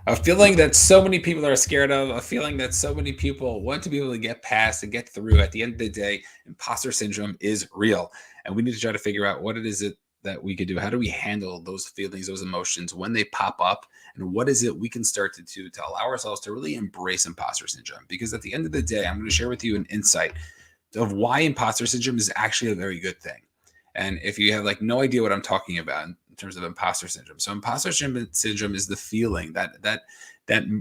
A feeling that so many people are scared of, a feeling that so many people want to be able to get past and get through. At the end of the day, imposter syndrome is real. And we need to try to figure out what it is that we could do. How do we handle those feelings, those emotions when they pop up? And what is it we can start to do to allow ourselves to really embrace imposter syndrome? Because at the end of the day, I'm going to share with you an insight of why imposter syndrome is actually a very good thing. And if you have like no idea what I'm talking about in terms of imposter syndrome, so imposter syndrome is the feeling that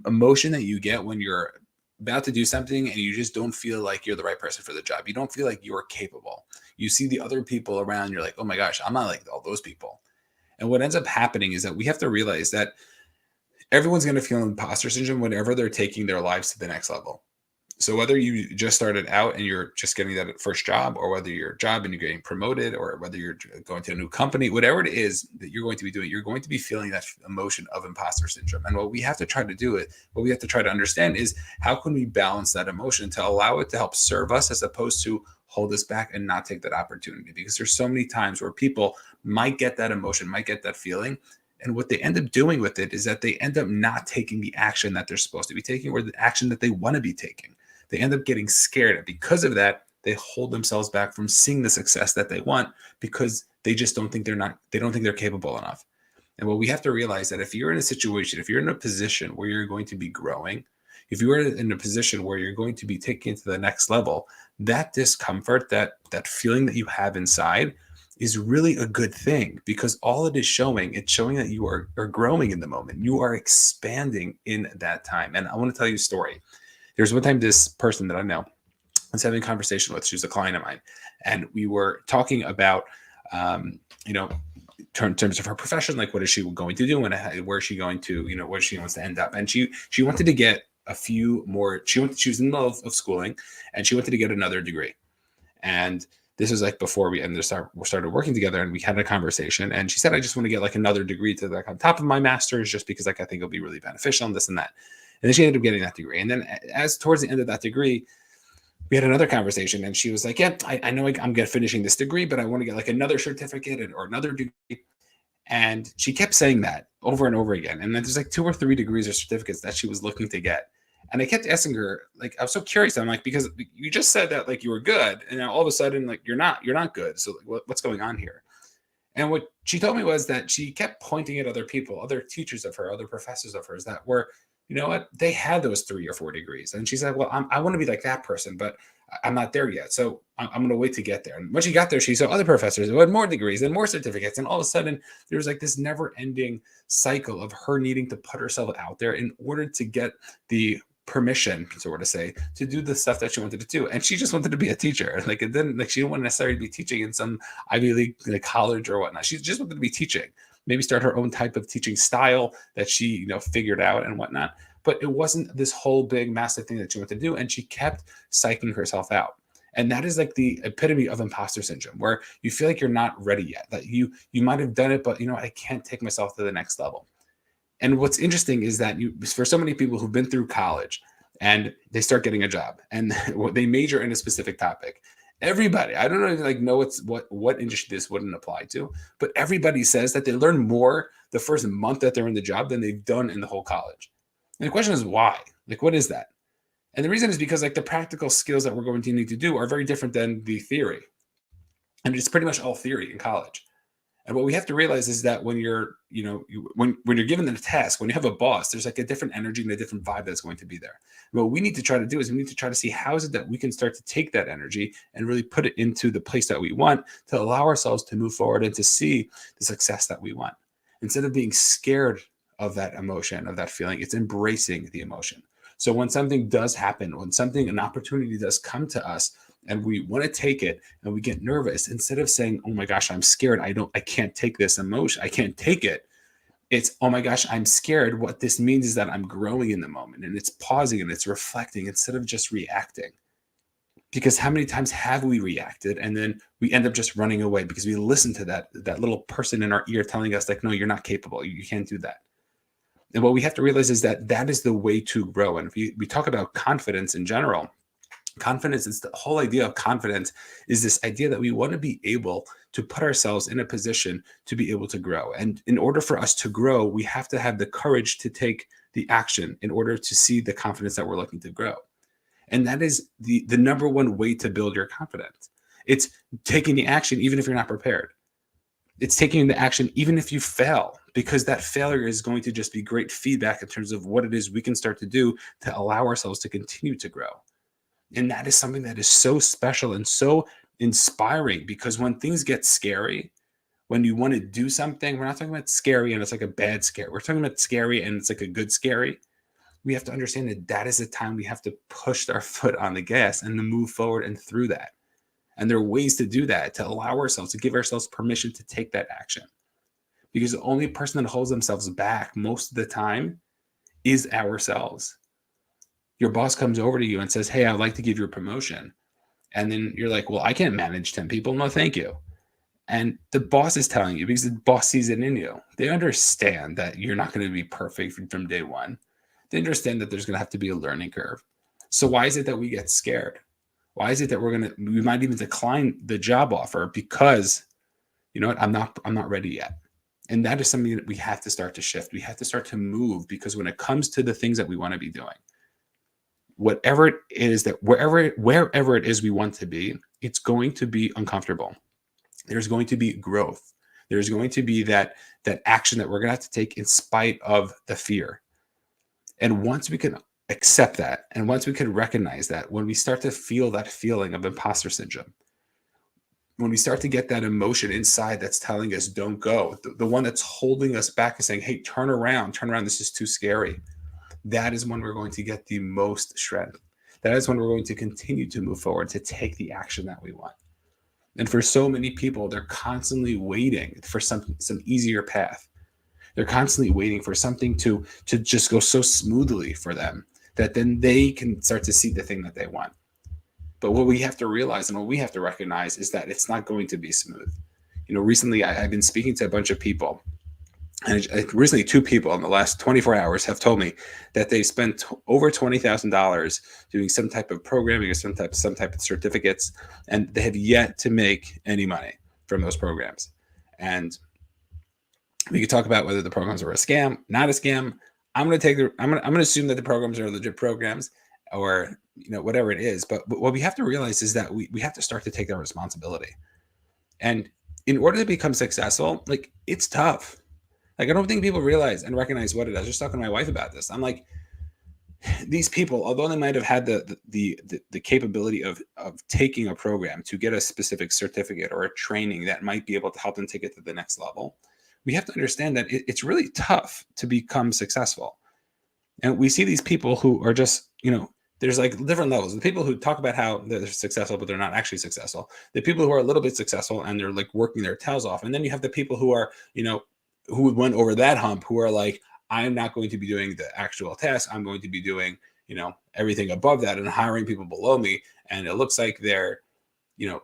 emotion that you get when you're about to do something and you just don't feel like you're the right person for the job. You don't feel like you're capable. You see the other people around, you're like, oh my gosh, I'm not like all those people. And what ends up happening is that we have to realize that everyone's going to feel imposter syndrome whenever they're taking their lives to the next level. So whether you just started out and you're just getting that first job, or whether your job and you're getting promoted, or whether you're going to a new company, whatever it is that you're going to be doing, you're going to be feeling that emotion of imposter syndrome. And what we have to try to do it, what we have to try to understand is how can we balance that emotion to allow it to help serve us as opposed to hold us back and not take that opportunity. Because there's so many times where people might get that emotion, might get that feeling, and what they end up doing with it is that they end up not taking the action that they're supposed to be taking, or the action that they want to be taking. They end up getting scared. And because of that, they hold themselves back from seeing the success that they want because they just don't think they don't think they're capable enough. And what we have to realize that if you're in a situation, if you're in a position where you're going to be growing, if you are in a position where you're going to be taken to the next level, that discomfort, that feeling that you have inside is really a good thing, because all it is showing, it's showing that you are growing in the moment. You are expanding in that time. And I want to tell you a story. There's one time this person that I know, I was having a conversation with. She was a client of mine, and we were talking about, you know, in terms of her profession, like what is she going to do and where is she going to, where she wants to end up. And she wanted to get a few more. She was in the middle of schooling, and she wanted to get another degree. And this was like before we started working together, and we had a conversation. And she said, "I just want to get like another degree to like on top of my master's, just because like I think it'll be really beneficial and this and that." And then she ended up getting that degree. And then as towards the end of that degree, we had another conversation, and she was like, "Yeah, I know I'm finishing this degree, but I want to get like another certificate or another degree." And she kept saying that over and over again. And then there's like 2 or 3 degrees or certificates that she was looking to get. And I kept asking her, like, I was so curious. I'm like, because you just said that like you were good, and now all of a sudden like you're not good. So like, what's going on here? And what she told me was that she kept pointing at other people, other teachers of her, other professors of hers that were, you know what, they had those 3 or 4 degrees. And she said, well, I want to be like that person, but I'm not there yet. So I'm going to wait to get there. And when she got there, she saw other professors who had more degrees and more certificates. And all of a sudden, there was like this never ending cycle of her needing to put herself out there in order to get the permission, sort of say, to do the stuff that she wanted to do. And she just wanted to be a teacher. Like it didn't, like she didn't want to necessarily be teaching in some Ivy League like college or whatnot. She just wanted to be teaching, maybe start her own type of teaching style that she, figured out and whatnot. But it wasn't this whole big massive thing that she wanted to do. And she kept psyching herself out. And that is like the epitome of imposter syndrome, where you feel like you're not ready yet, that you might have done it, but I can't take myself to the next level. And what's interesting is that for so many people who've been through college and they start getting a job and they major in a specific topic, everybody, I don't know what industry this wouldn't apply to, but everybody says that they learn more the first month that they're in the job than they've done in the whole college. And the question is why? Like, what is that? And the reason is because like the practical skills that we're going to need to do are very different than the theory. And it's pretty much all theory in college. And what we have to realize is that when you're, when you're given a task, when you have a boss, there's like a different energy and a different vibe that's going to be there. And what we need to try to do is we need to try to see how is it that we can start to take that energy and really put it into the place that we want to allow ourselves to move forward and to see the success that we want. Instead of being scared of that emotion, of that feeling, it's embracing the emotion. So when something does happen, an opportunity does come to us, and we want to take it and we get nervous, instead of saying, oh my gosh, I'm scared, I can't take this emotion, I can't take it, it's, oh my gosh, I'm scared. What this means is that I'm growing in the moment, and it's pausing and it's reflecting instead of just reacting. Because how many times have we reacted and then we end up just running away because we listen to that little person in our ear telling us like, no, you're not capable, you can't do that. And what we have to realize is that is the way to grow. And if we talk about confidence in general, Confidence is the whole idea of confidence is this idea that we want to be able to put ourselves in a position to be able to grow. And in order for us to grow, we have to have the courage to take the action in order to see the confidence that we're looking to grow. And that is the number one way to build your confidence. It's taking the action even if you're not prepared. It's taking the action even if you fail, because that failure is going to just be great feedback in terms of what it is we can start to do to allow ourselves to continue to grow. And that is something that is so special and so inspiring, because when things get scary, when you want to do something, we're not talking about scary and it's like a bad scare. We're talking about scary and it's like a good scary. We have to understand that that is the time we have to push our foot on the gas and to move forward and through that. And there are ways to do that, to allow ourselves, to give ourselves permission to take that action. Because the only person that holds themselves back most of the time is ourselves. Your boss comes over to you and says, hey, I'd like to give you a promotion. And then you're like, well, I can't manage 10 people. No, thank you. And the boss is telling you because the boss sees it in you. They understand that you're not going to be perfect from day one. They understand that there's going to have to be a learning curve. So why is it that we get scared? Why is it that we might even decline the job offer because, you know what, I'm not ready yet. And that is something that we have to start to shift. We have to start to move, because when it comes to the things that we want to be doing, whatever it is that wherever it is we want to be, it's going to be uncomfortable. There's going to be growth. There's going to be that action that we're going to have to take in spite of the fear. And once we can accept that, and once we can recognize that, when we start to feel that feeling of imposter syndrome, when we start to get that emotion inside that's telling us don't go, the one that's holding us back and saying, hey, turn around, this is too scary, that is when we're going to get the most strength. That is when we're going to continue to move forward, to take the action that we want. And for so many people, they're constantly waiting for some easier path. They're constantly waiting for something to just go so smoothly for them that then they can start to see the thing that they want. But what we have to realize and what we have to recognize is that it's not going to be smooth. You know, recently I've been speaking to a bunch of people, and recently 2 people in the last 24 hours have told me that they spent over $20,000 doing some type of programming or some type of certificates, and they have yet to make any money from those programs. And we could talk about whether the programs are a scam, not a scam. I'm going to assume that the programs are legit programs, or, you know, whatever it is. But what we have to realize is that we have to start to take that responsibility. And in order to become successful, like, it's tough. Like, I don't think people realize and recognize what it is. I was just talking to my wife about this. I'm like, these people, although they might have had the capability of taking a program to get a specific certificate or a training that might be able to help them take it to the next level, we have to understand that it's really tough to become successful. And we see these people who are just, you know, there's like different levels. The people who talk about how they're successful, but they're not actually successful. The people who are a little bit successful and they're like working their tails off. And then you have the people who are, you know, who went over that hump, who are like, I'm not going to be doing the actual task. I'm going to be doing, you know, everything above that and hiring people below me. And it looks like they're, you know,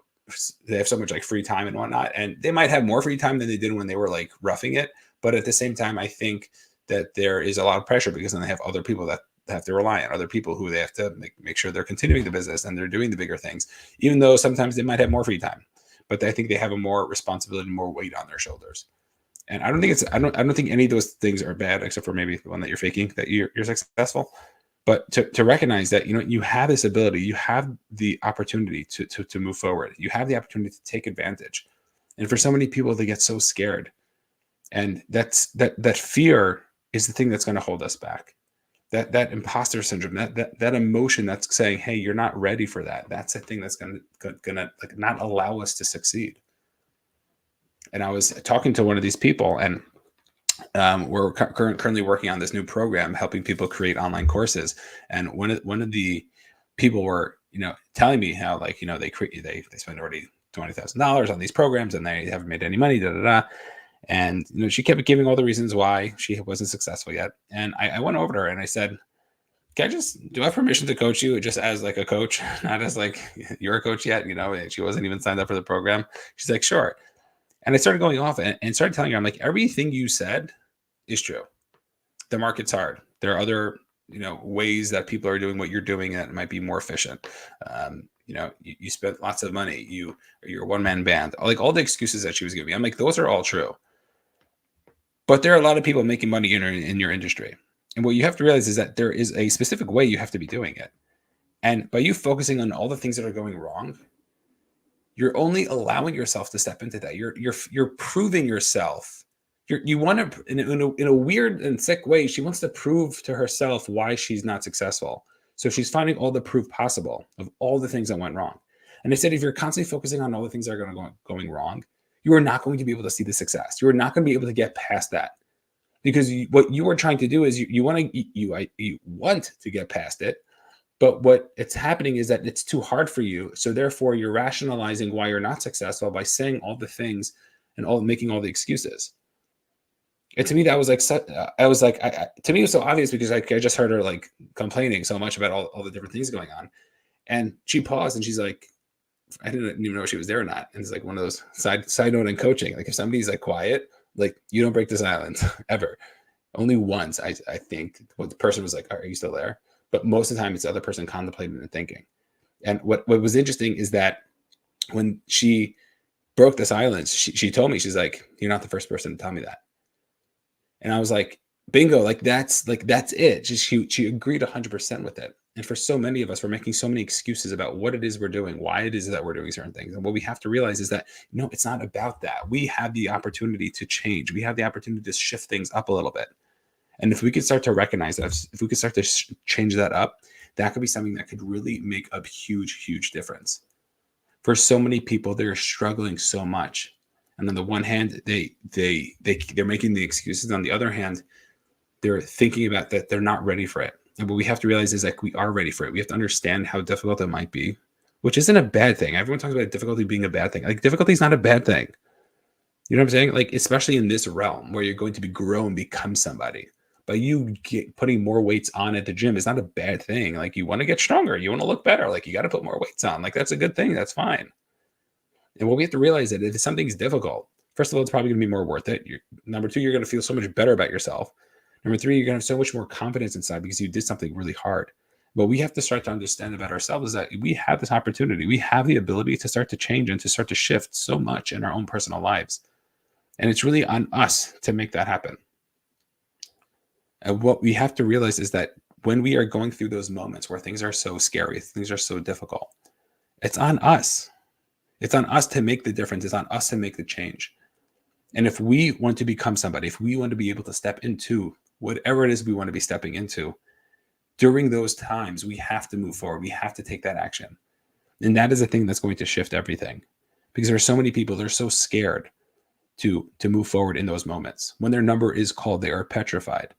they have so much like free time and whatnot. And they might have more free time than they did when they were like roughing it. But at the same time, I think that there is a lot of pressure, because then they have other people that have to rely on, other people who they have to make sure they're continuing the business and they're doing the bigger things, even though sometimes they might have more free time. But I think they have a more responsibility, more weight on their shoulders. And I don't think any of those things are bad, except for maybe the one that you're faking, that you're successful. But to recognize that, you know, you have this ability, you have the opportunity to move forward. You have the opportunity to take advantage. And for so many people, they get so scared. And that fear is the thing that's going to hold us back. That imposter syndrome, that emotion that's saying, hey, you're not ready for that. That's the thing that's going to like not allow us to succeed. And I was talking to one of these people, and we're currently working on this new program, helping people create online courses. And one of the people were, you know, telling me how, like, you know, they spend already $20,000 on these programs and they haven't made any money, da da da. And, you know, she kept giving all the reasons why she wasn't successful yet. And I went over to her and I said, do I have permission to coach you just as like a coach, not as like you're a coach yet? You know, she wasn't even signed up for the program. She's like, sure. And I started going off and started telling her, I'm like, everything you said is true. The market's hard. There are other ways that people are doing what you're doing that might be more efficient. You spent lots of money. You're a one-man band. Like all the excuses that she was giving me, I'm like, those are all true. But there are a lot of people making money in your industry. And what you have to realize is that there is a specific way you have to be doing it. And by you focusing on all the things that are going wrong, you're only allowing yourself to step into that. You're proving yourself. You want to, in a weird and sick way, she wants to prove to herself why she's not successful. So she's finding all the proof possible of all the things that went wrong. And I said, if you're constantly focusing on all the things that are going wrong, you are not going to be able to see the success. You are not going to be able to get past that, because what you are trying to do is you want to get past it. But what it's happening is that it's too hard for you. So therefore, you're rationalizing why you're not successful by saying all the things and making all the excuses. And to me, that was like, to me, it was so obvious because I just heard her like complaining so much about all the different things going on. And she paused and she's like, I didn't even know if she was there or not. And it's like one of those side note in coaching. Like if somebody's like quiet, like you don't break the silence ever. Only once, I think, what the person was like, are you still there? But most of the time it's the other person contemplating and thinking. And what was interesting is that when she broke the silence, she told me, she's like, you're not the first person to tell me that. And I was like, bingo, like that's it. She agreed 100% with it. And for so many of us, we're making so many excuses about what it is we're doing, why it is that we're doing certain things. And what we have to realize is that, it's not about that. We have the opportunity to change. We have the opportunity to shift things up a little bit. And if we could start to recognize that, if we could start to change that up, that could be something that could really make a huge, huge difference. For so many people, they're struggling so much. And on the one hand, they're making the excuses. On the other hand, they're thinking about that they're not ready for it. And what we have to realize is like we are ready for it. We have to understand how difficult it might be, which isn't a bad thing. Everyone talks about difficulty being a bad thing. Like difficulty is not a bad thing. You know what I'm saying? Like, especially in this realm where you're going to be grow and become somebody. But you putting more weights on at the gym is not a bad thing. Like you want to get stronger. You want to look better. Like you got to put more weights on. Like that's a good thing. That's fine. And what we have to realize is that if something's difficult, first of all, it's probably going to be more worth it. Number two, you're going to feel so much better about yourself. Number three, you're going to have so much more confidence inside because you did something really hard. But we have to start to understand about ourselves is that we have this opportunity. We have the ability to start to change and to start to shift so much in our own personal lives. And it's really on us to make that happen. And what we have to realize is that when we are going through those moments where things are so scary, things are so difficult, it's on us. It's on us to make the difference. It's on us to make the change. And if we want to become somebody, if we want to be able to step into whatever it is we want to be stepping into, during those times, we have to move forward. We have to take that action. And that is the thing that's going to shift everything. Because there are so many people, they're so scared to move forward in those moments. When their number is called, they are petrified.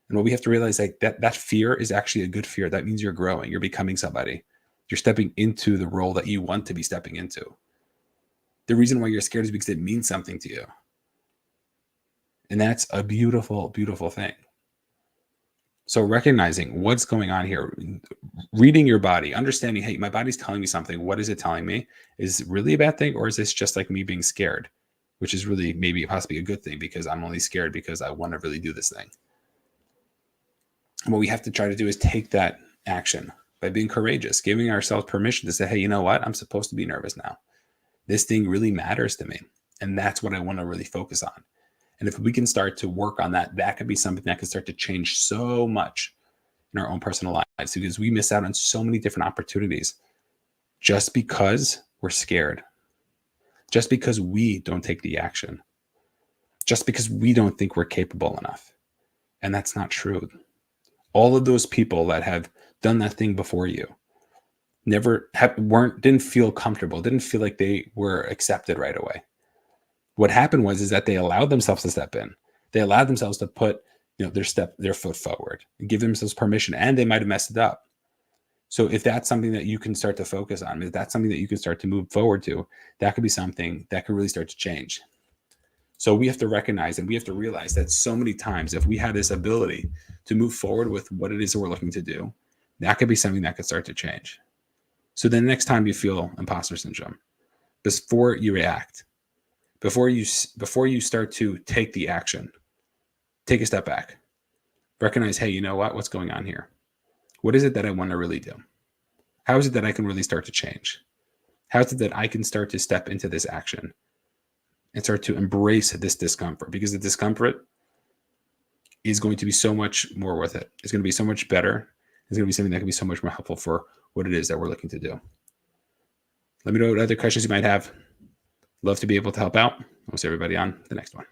And what we have to realize is that fear is actually a good fear. That means you're growing. You're becoming somebody. You're stepping into the role that you want to be stepping into. The reason why you're scared is because it means something to you. And that's a beautiful, beautiful thing. So recognizing what's going on here, reading your body, understanding, hey, my body's telling me something. What is it telling me? Is it really a bad thing? Or is this just like me being scared, which is really maybe possibly a good thing because I'm only scared because I want to really do this thing. And what we have to try to do is take that action by being courageous, giving ourselves permission to say, hey, you know what? I'm supposed to be nervous now. This thing really matters to me. And that's what I want to really focus on. And if we can start to work on that, that could be something that can start to change so much in our own personal lives because we miss out on so many different opportunities just because we're scared, just because we don't take the action, just because we don't think we're capable enough. And that's not true. All of those people that have done that thing before you didn't feel comfortable, didn't feel like they were accepted right away. What happened is that they allowed themselves to step in. They allowed themselves to put their foot forward and give themselves permission, and they might have messed it up. So if that's something that you can start to focus on, if that's something that you can start to move forward to, that could be something that could really start to change. So we have to recognize and we have to realize that so many times, if we have this ability to move forward with what it is that we're looking to do, that could be something that could start to change. So the next time you feel imposter syndrome, before you react, before you start to take the action, take a step back. Recognize, hey, you know what? What's going on here? What is it that I want to really do? How is it that I can really start to change? How is it that I can start to step into this action and start to embrace this discomfort? Because the discomfort is going to be so much more worth it. It's going to be so much better. It's going to be something that can be so much more helpful for what it is that we're looking to do. Let me know what other questions you might have. Love to be able to help out. We'll see everybody on the next one.